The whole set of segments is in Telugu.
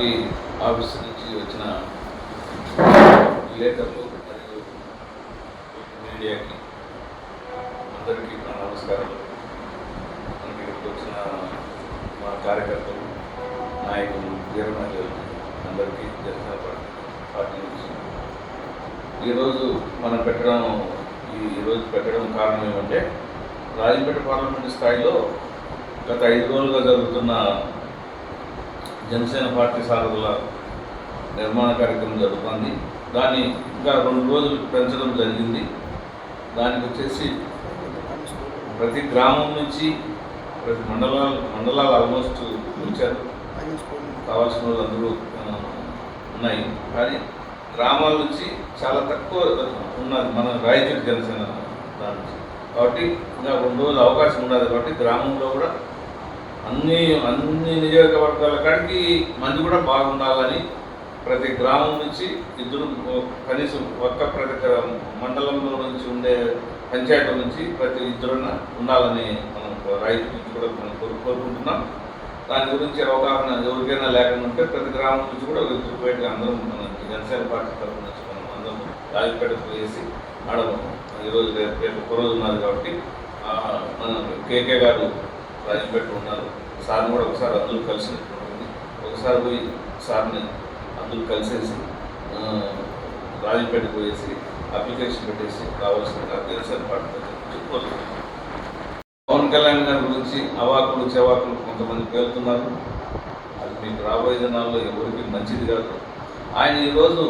ఈ ఆఫీస్ నుంచి వచ్చిన విలేకరులు మరియు మీడియాకి అందరికీ నా నమస్కారాలు. మనకి ఇక్కడికి వచ్చిన మా కార్యకర్తలు, నాయకులు, వీరమహిళలు అందరికీ జనసేన పార్టీ నుంచి ఈరోజు మనం పెట్టడం కారణం ఏమంటే, రాజంపేట పార్లమెంటు స్థాయిలో గత 5 రోజులుగా జరుగుతున్న జనసేన పార్టీ సారథుల నిర్మాణ కార్యక్రమం జరుగుతుంది. దాన్ని ఇంకా 2 రోజులు పెంచడం జరిగింది. దానికి వచ్చేసి ప్రతి గ్రామం నుంచి ప్రతి మండలాలు ఆల్మోస్ట్ వచ్చారు. కావాల్సిన వాళ్ళు అందరూ ఉన్నాయి. కానీ గ్రామాల నుంచి చాలా తక్కువ ఉన్నది మన రాయచూరు జనసేన దాని నుంచి. కాబట్టి ఇంకా 2 రోజులు అవకాశం ఉండదు. కాబట్టి గ్రామంలో కూడా అన్ని నియోజకవర్గాల కాడికి మంది కూడా బాగుండాలని ప్రతి గ్రామం నుంచి ఇద్దరు, కనీసం ప్రతి మండలంలో నుంచి ఉండే పంచాయతీల నుంచి ప్రతి ఇద్దరున్న ఉండాలని మనం రైతు నుంచి కూడా మనం కోరుకుంటున్నాం. దాని గురించి అవగాహన ఎవరికైనా లేకుండా ఉంటే ప్రతి గ్రామం నుంచి కూడా ఇద్దరు బయటగా అందరం మన జనసేన పార్టీ తరఫు నుంచి మనం అందరం రాజపేటకు వేసి ఆడము. ఈరోజు రేపు ఒక్కరోజు ఉన్నారు కాబట్టి మన కేకే గారు రాజంపేట ఉన్నారు. సార్ని కూడా ఒకసారి అందరూ కలిసినట్టు ఒకసారి పోయి సార్ని అందరూ కలిసేసి రాజంపేటకు పోయేసి అప్లికేషన్ పెట్టేసి కావాల్సిన జనసేన పార్టీ చెప్పుకోవచ్చు. పవన్ కళ్యాణ్ గారి గురించి అవాకులు చెవాకులు కొంతమంది పేరుతున్నారు. అది మీకు రాబోయే దినాల్లో ఎవరికి మంచిది కాదు. ఆయన ఈరోజు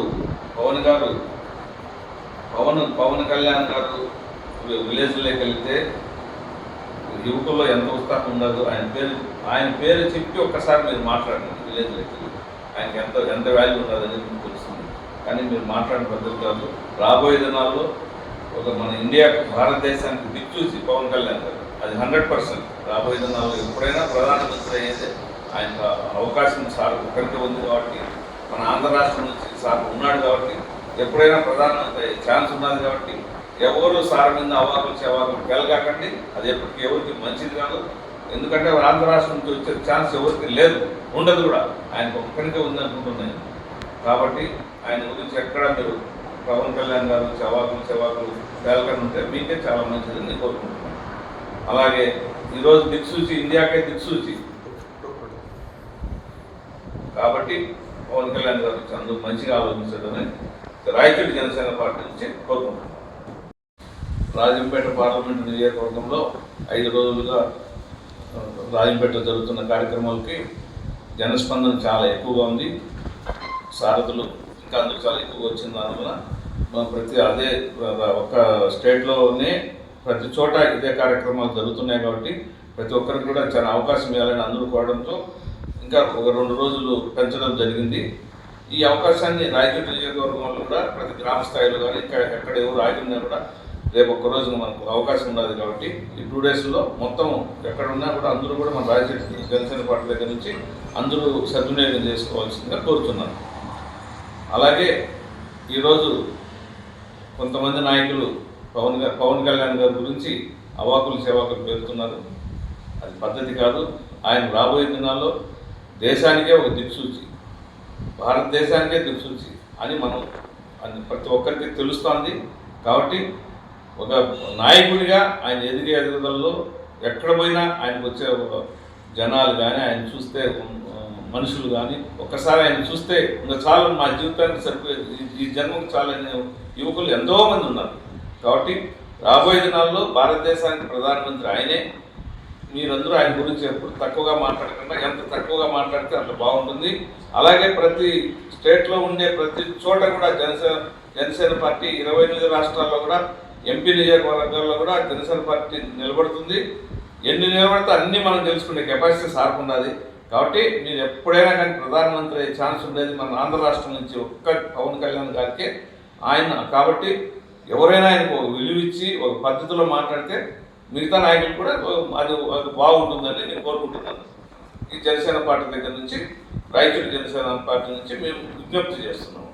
పవన్ కళ్యాణ్ గారు విలేజ్లోకి వెళ్తే యువకుల్లో ఎంత ఉత్సాహం ఉండదు. ఆయన పేరు చెప్పి ఒక్కసారి మీరు మాట్లాడండి. విలేజ్లోకి వెళ్ళి ఆయనకి ఎంత వాల్యూ ఉండదని మీకు తెలుస్తుంది. కానీ మీరు మాట్లాడిన పద్ధతి కాదు. రాబోయే దినాల్లో మన ఇండియాకు, భారతదేశానికి దిక్చూసి పవన్ కళ్యాణ్ గారు అది 100% రాబోయే దినాల్లో ఎప్పుడైనా ప్రధానమంత్రి అయ్యేది ఆయన అవకాశం సార్ ఒక్కరికి ఉంది. కాబట్టి మన ఆంధ్ర రాష్ట్రం నుంచి సార్ ఉన్నాడు కాబట్టి ఎప్పుడైనా ప్రధానమంత్రి అయ్యే ఛాన్స్ ఉన్నది. కాబట్టి ఎవరు సార్ మీద అవాకులు చెవాకులు వెళ్ళగాకండి. అది ఎప్పటికీ ఎవరికి మంచిది కాదు. ఎందుకంటే ఆంధ్ర రాష్ట్రం నుంచి వచ్చే ఛాన్స్ ఎవరికి లేదు, ఉండదు కూడా. ఆయనకు ఒక్కరికే ఉంది అనుకుంటున్నాయి. కాబట్టి ఆయన గురించి ఎక్కడ మీరు పవన్ కళ్యాణ్ గారు చెవాకులు వెళ్ళకుండా ఉంటే మీకే చాలా మంచిదని నేను కోరుకుంటున్నాను. అలాగే ఈరోజు దిక్సూచి, ఇండియాకే దిక్సూచి కాబట్టి పవన్ కళ్యాణ్ గారు అందరూ మంచిగా ఆలోచించడని రాయచూరు జనసేన పార్టీ నుంచి కోరుకుంటున్నాను. రాజంపేట పార్లమెంటు నియోజకవర్గంలో 5 రోజులుగా రాజంపేటలో జరుగుతున్న కార్యక్రమాలకి జనస్పందన చాలా ఎక్కువగా ఉంది. సారథులు ఇంకా అందరూ చాలా ఎక్కువగా వచ్చిన దానివల్ల అదే ఒక స్టేట్లోనే ప్రతి చోట ఇదే కార్యక్రమాలు జరుగుతున్నాయి. కాబట్టి ప్రతి ఒక్కరికి కూడా చాలా అవకాశం ఇవ్వాలని అందరూ కోరడంతో ఇంకా ఒక 2 రోజులు పెంచడం జరిగింది. ఈ అవకాశాన్ని రాయచూరు నియోజకవర్గంలో కూడా ప్రతి గ్రామ స్థాయిలో కానీ ఇంకా ఎక్కడ ఎవరు ఆగినా కూడా రేపు ఒక్క రోజున మనకు అవకాశం ఉండదు. కాబట్టి ఈ 2 డేస్లో మొత్తం ఎక్కడ ఉన్నా కూడా అందరూ కూడా మన రాయచూరు జనసేన పార్టీ దగ్గర నుంచి అందరూ సద్వినియోగం చేసుకోవాల్సిందిగా కోరుతున్నాను. అలాగే ఈరోజు కొంతమంది నాయకులు పవన్ కళ్యాణ్ గారి గురించి అవాకులు చెవాకులు పేరుతున్నారు. అది పద్ధతి కాదు. ఆయన రాబోయే దినాల్లో దేశానికే ఒక దిక్సూచి, భారతదేశానికే దిక్సూచి అని ప్రతి ఒక్కరికి తెలుస్తోంది. కాబట్టి ఒక నాయకుడిగా ఆయన ఎదుగుదలలో ఎక్కడ పోయినా ఆయనకు వచ్చే జనాలు కానీ, ఆయన చూస్తే మనుషులు కానీ ఒక్కసారి ఆయన చూస్తే ఇంకా చాలా మా జీవితానికి సరిపోయేది, ఈ జన్మకు చాలా యువకులు ఎంతోమంది ఉన్నారు. కాబట్టి రాబోయే దినాల్లో భారతదేశానికి ప్రధానమంత్రి ఆయనే. మీరందరూ ఆయన గురించి ఎప్పుడు తక్కువగా మాట్లాడకుండా, ఎంత తక్కువగా మాట్లాడితే అంత బాగుంటుంది. అలాగే ప్రతి స్టేట్లో ఉండే ప్రతి చోట కూడా జనసేన పార్టీ 28 రాష్ట్రాల్లో కూడా ఎంపీ నియోజకవర్గాల్లో కూడా జనసేన పార్టీ నిలబడుతుంది. ఎన్ని నిలబడితే అన్నీ మనం తెలుసుకునే కెపాసిటీ సార్కు ఉన్నది. కాబట్టి మీరు ఎప్పుడైనా కానీ ప్రధానమంత్రి అయ్యే ఛాన్స్ ఉండేది మన ఆంధ్ర రాష్ట్రం నుంచి ఒక్క పవన్ కళ్యాణ్ గారికి ఆయన. కాబట్టి ఎవరైనా ఆయనకు ఒక విలువ ఇచ్చి ఒక పద్ధతిలో మాట్లాడితే మిగతా నాయకులు కూడా అది బాగుంటుందని నేను కోరుకుంటున్నాను. ఈ జనసేన పార్టీ దగ్గర నుంచి, రాయచూరు జనసేన పార్టీ నుంచి మేము విజ్ఞప్తి చేస్తున్నాము.